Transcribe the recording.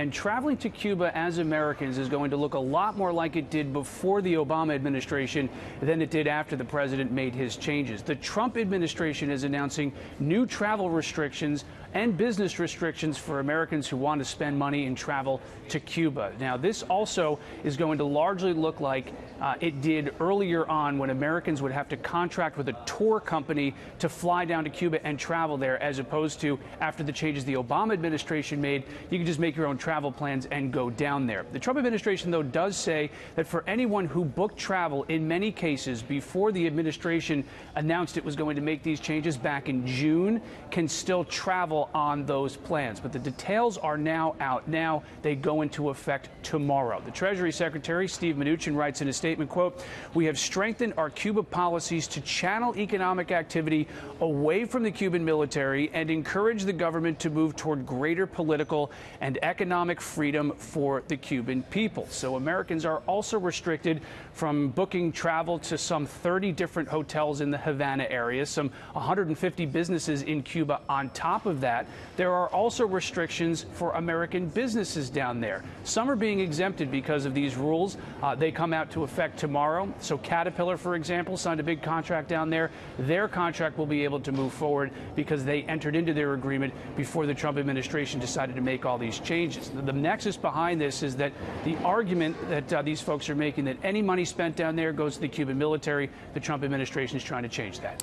And traveling to Cuba as Americans is going to look a lot more like it did before the Obama administration than it did after the president made his changes. The Trump administration is announcing new travel restrictions and business restrictions for Americans who want to spend money and travel to Cuba. Now, this also is going to largely look like it did earlier on, when Americans would have to contract with a tour company to fly down to Cuba and travel there, as opposed to after the changes the Obama administration made, you can just make your own travel plans and go down there. The Trump administration, though, does say that for anyone who booked travel in many cases before the administration announced it was going to make these changes back in June can still travel on those plans. But the details are now out. Now they go into effect tomorrow. The Treasury Secretary, Steve Mnuchin, writes in a statement, quote, "We have strengthened our Cuba policies to channel economic activity away from the Cuban military and encourage the government to move toward greater political and economic freedom for the Cuban people." So Americans are also restricted from booking travel to some 30 different hotels in the Havana area, some 150 businesses in Cuba on top of that. There are also restrictions for American businesses down there. Some are being exempted because of these rules. They come out to effect tomorrow. So Caterpillar, for example, signed a big contract down there. Their contract will be able to move forward because they entered into their agreement before the Trump administration decided to make all these changes. The nexus behind this is that the argument that these folks are making, that any money spent down there goes to the Cuban military, the Trump administration is trying to change that.